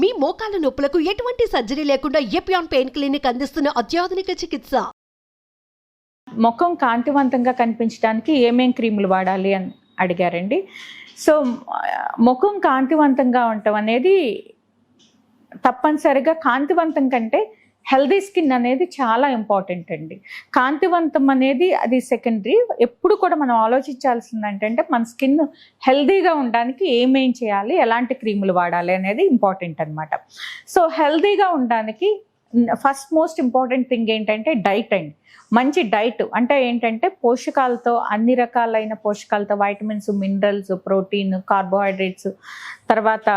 మీ మోకాల నొప్పులకు ఎటువంటి సర్జరీ లేకుండా ఎపియాన్ పెయిన్ క్లినిక్ అందిస్తున్న అత్యాధునిక చికిత్స. ముఖం కాంతివంతంగా కనిపించడానికి ఏమేం క్రీములు వాడాలి అని అడిగారండి. సో ముఖం కాంతివంతంగా ఉండటం అనేది తప్పనిసరిగా కాంతివంతం కంటే హెల్దీ స్కిన్ అనేది చాలా ఇంపార్టెంట్ అండి. కాంతివంతం అనేది అది సెకండరీ. ఎప్పుడు కూడా మనం ఆలోచించాల్సింది ఏంటంటే మన స్కిన్ హెల్దీగా ఉండడానికి ఏమేం చేయాలి, ఎలాంటి క్రీములు వాడాలి అనేది ఇంపార్టెంట్ అనమాట. సో హెల్దీగా ఉండడానికి ఫస్ట్ మోస్ట్ ఇంపార్టెంట్ థింగ్ ఏంటంటే డైట్ అండి. మంచి డైట్ అంటే ఏంటంటే పోషకాలతో, అన్ని రకాలైన పోషకాలతో, వైటమిన్స్, మినరల్స్, ప్రోటీన్, కార్బోహైడ్రేట్స్, తర్వాత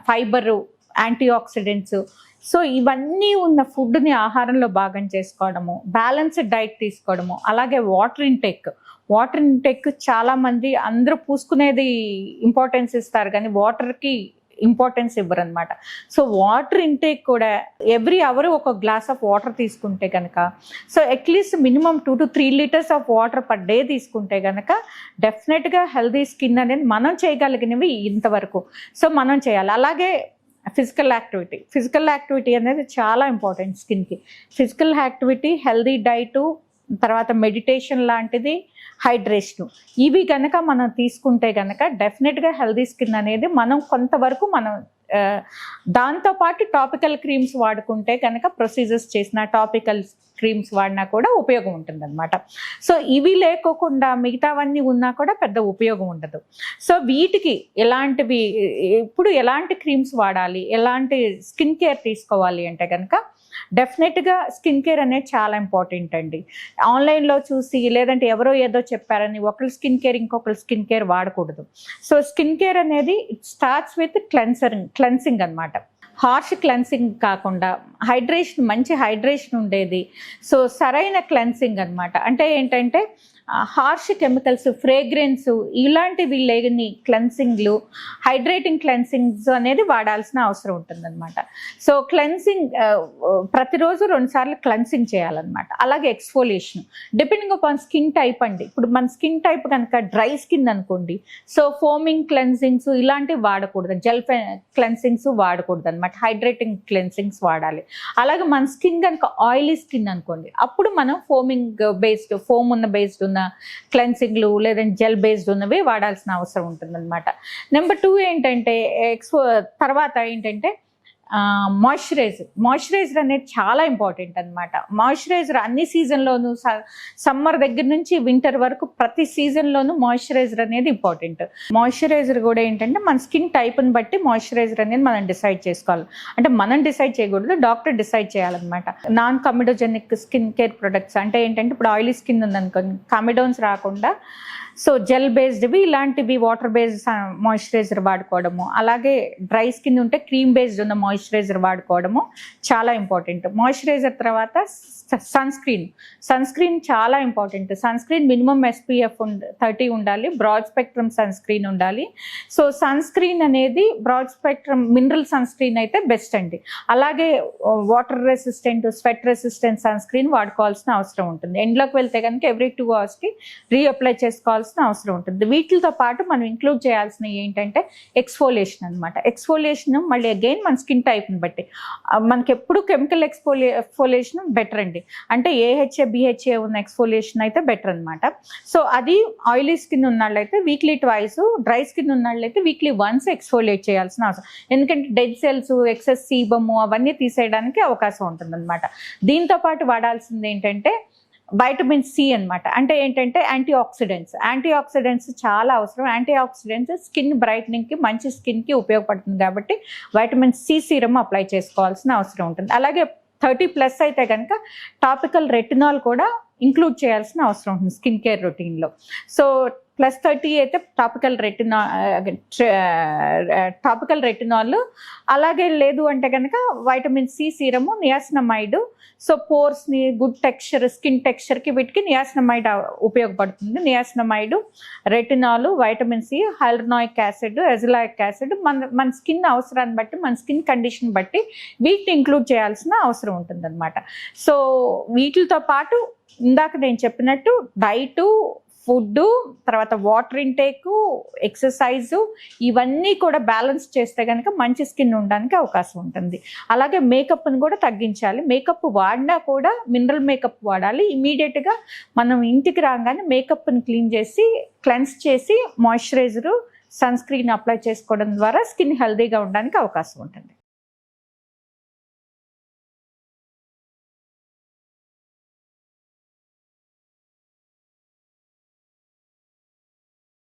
ఫైబరు, యాంటీ ఆక్సిడెంట్స్, సో ఇవన్నీ ఉన్న ఫుడ్ని ఆహారంలో భాగం చేసుకోవడము, బ్యాలెన్స్డ్ డైట్ తీసుకోవడము, అలాగే వాటర్ ఇంటేక్ చాలామంది అందరూ పూసుకునేది ఇంపార్టెన్స్ ఇస్తారు కానీ వాటర్కి ఇంపార్టెన్స్ ఇవ్వరు అనమాట. సో వాటర్ ఇంటేక్ కూడా ఎవ్రీ అవర్ ఒక గ్లాస్ ఆఫ్ వాటర్ తీసుకుంటే కనుక, so at least minimum 2 to 3 litres of water per day తీసుకుంటే కనుక డెఫినెట్గా హెల్దీ స్కిన్ అనేది మనం చేయగలిగినవి ఇంతవరకు సో మనం చేయాలి. అలాగే ఫిజికల్ యాక్టివిటీ అనేది చాలా ఇంపార్టెంట్ స్కిన్కి. ఫిజికల్ యాక్టివిటీ, హెల్దీ డైటు, తర్వాత మెడిటేషన్ లాంటిది, హైడ్రేషను, ఇవి కనుక మనం తీసుకుంటే కనుక డెఫినెట్గా హెల్దీ స్కిన్ అనేది మనం కొంతవరకు మనం దాంతోపాటు టాపికల్ క్రీమ్స్ వాడుకుంటే కనుక ప్రొసీజర్స్ చేసిన టాపికల్ క్రీమ్స్ వాడినా కూడా ఉపయోగం ఉంటుంది అనమాట. సో ఇవి లేకోకుండా మిగతావన్నీ ఉన్నా కూడా పెద్ద ఉపయోగం ఉండదు. సో వీటికి ఎలాంటి క్రీమ్స్ వాడాలి, ఎలాంటి స్కిన్ కేర్ తీసుకోవాలి అంటే కనుక డెఫినెట్గా స్కిన్ కేర్ అనేది చాలా ఇంపార్టెంట్ అండి. ఆన్లైన్లో చూసి లేదంటే ఎవరో ఏదో చెప్పారని ఒకరి స్కిన్ కేర్ ఇంకొకరి స్కిన్ కేర్ వాడకూడదు. సో స్కిన్ కేర్ అనేది ఇట్ స్టార్ట్స్ విత్ క్లెన్సింగ్ అనమాట. హార్ష్ క్లెన్సింగ్ కాకుండా మంచి హైడ్రేషన్ ఉండేది. సో సరైన క్లెన్సింగ్ అనమాట. అంటే ఏంటంటే హార్ష్ కెమికల్స్, ఫ్రేగ్రెన్స్ ఇలాంటివి లేని క్లెన్సింగ్లు, హైడ్రేటింగ్ క్లెన్సింగ్స్ అనేది వాడాల్సిన అవసరం ఉంటుందన్నమాట. సో క్లెన్సింగ్ ప్రతిరోజు 2 సార్లు క్లెన్సింగ్ చేయాలన్నమాట. అలాగే exfoliation depending upon skin type అండి. ఇప్పుడు మన స్కిన్ టైప్ కనుక డ్రై స్కిన్ అనుకోండి, సో ఫోమింగ్ క్లెన్సింగ్స్ ఇలాంటివి వాడకూడదు, జెల్ క్లెన్సింగ్స్ వాడకూడదు అనమాట. హైడ్రేటింగ్ క్లెన్సింగ్స్ వాడాలి. అలాగే మన స్కిన్ కనుక ఆయిలీ స్కిన్ అనుకోండి, అప్పుడు మనం ఫోమ్ ఉన్న బేస్డ్ ఉన్న క్లెన్సింగ్లు లేదంటే జెల్ బేస్డ్ ఉన్నవి వాడాల్సిన అవసరం ఉంటుందన్నమాట. నెంబర్ 2 ఏంటంటే తర్వాత ఏంటంటే మాయిశ్చరైజర్ అనేది చాలా ఇంపార్టెంట్ అనమాట. మాయిశ్చరైజర్ అన్ని సీజన్లోనూ, సమ్మర్ దగ్గర నుంచి వింటర్ వరకు ప్రతి సీజన్లోనూ మాయిశ్చరైజర్ అనేది ఇంపార్టెంట్. మాయిశ్చరైజర్ కూడా ఏంటంటే మన స్కిన్ టైప్ని బట్టి మాయిశ్చరైజర్ అనేది మనం డిసైడ్ చేసుకోవాలి. అంటే మనం డిసైడ్ చేయకూడదు, డాక్టర్ డిసైడ్ చేయాలన్నమాట. నాన్ కమిడోజెనిక్ స్కిన్ కేర్ ప్రొడక్ట్స్ అంటే ఏంటంటే ఇప్పుడు ఆయిలీ స్కిన్ ఉందనుకోండి, కమిడోన్స్ రాకుండా సో జెల్ బేస్డ్వి ఇలాంటివి, వాటర్ బేస్డ్ మాయిశ్చరైజర్ వాడుకోవడము, అలాగే డ్రై స్కిన్ ఉంటే క్రీమ్ బేస్డ్ ఉన్న మాయిశ్చరైజర్ వాడుకోవడము చాలా ఇంపార్టెంట్. మాయిశ్చరైజర్ తర్వాత సన్ స్క్రీన్ చాలా important. Sunscreen minimum SPF 30 ఉండాలి, బ్రాడ్ స్పెక్ట్రమ్ సన్ స్క్రీన్ ఉండాలి. సో సన్ స్క్రీన్ అనేది broad spectrum mineral sunscreen అయితే బెస్ట్ అండి. అలాగే water resistant, sweat resistant sunscreen వాడుకోవాల్సిన అవసరం ఉంటుంది. ఎండ్లోకి వెళ్తే కనుక ఎవ్రీ 2 అవర్స్కి రీఅప్లై చేసుకోవాల్సిన అవసరం ఉంటుంది. వీటితో పాటు మనం ఇంక్లూడ్ చేయాల్సినవి ఏంటంటే ఎక్స్ఫోలియేషన్ అనమాట. ఎక్స్ఫోలియేషన్ మళ్ళీ అగైన్ మన స్కిన్ టైప్ని బట్టి, మనకి ఎప్పుడు కెమికల్ ఎక్స్ఫోలియేషన్ బెటర్ అండి. అంటే AHA BHA ఉన్న ఎక్స్ఫోలియేషన్ అయితే బెటర్ అనమాట. సో అది ఆయిలీ స్కిన్ ఉన్నళ్ళైతే వీక్లీ 2, డ్రై స్కిన్ ఉన్నళ్ళైతే వీక్లీ 1 ఎక్స్ఫోలియేట్ చేయాల్సిన అవసరం. ఎందుకంటే డెడ్ సెల్స్, ఎక్సెస్ సీబము అవన్నీ తీసేయడానికి అవకాశం ఉంటుంది అనమాట. దీంతో పాటు వాడాల్సింది ఏంటంటే వైటమిన్ C అనమాట. అంటే ఏంటంటే యాంటీ ఆక్సిడెంట్స్ చాలా అవసరం. యాంటీ ఆక్సిడెంట్స్ స్కిన్ బ్రైట్నింగ్కి, మంచి స్కిన్కి ఉపయోగపడుతుంది కాబట్టి వైటమిన్ C సీరం అప్లై చేసుకోవాల్సిన అవసరం ఉంటుంది. అలాగే 30+ అయితే కనుక టాపికల్ రెటినాల్ కూడా ఇంక్లూడ్ చేయాల్సిన అవసరం ఉంటుంది స్కిన్ కేర్ రొటీన్లో. సో +30 అయితే టాపికల్ రెటినాల్, అలాగే లేదు అంటే కనుక vitamin C serum, niacinamide. So పోర్స్ని, గుడ్ టెక్స్చర్, స్కిన్ టెక్స్చర్కి వీటికి నియాసినమైడ్ ఉపయోగపడుతుంది. Niacinamide, retinol, vitamin C, hyaluronic acid, azelaic acid మన స్కిన్ అవసరాన్ని బట్టి, మన స్కిన్ కండిషన్ బట్టి వీటిని ఇంక్లూడ్ చేయాల్సిన అవసరం ఉంటుందన్నమాట. సో వీటితో పాటు ఇందాక నేను చెప్పినట్టు డైటు, ఫుడ్, తర్వాత వాటర్ ఇంటేక్, ఎక్సర్సైజు, ఇవన్నీ కూడా బ్యాలెన్స్ చేస్తే కనుక మంచి స్కిన్ ఉండడానికి అవకాశం ఉంటుంది. అలాగే మేకప్ని కూడా తగ్గించాలి. మేకప్ వాడినా కూడా మినరల్ మేకప్ వాడాలి. ఇమీడియట్గా మనం ఇంటికి రాగానే మేకప్ని క్లీన్ చేసి క్లెన్స్ చేసి మాయిశ్చరైజరు, సన్ స్క్రీన్ అప్లై చేసుకోవడం ద్వారా స్కిన్ హెల్దీగా ఉండడానికి అవకాశం ఉంటుంది.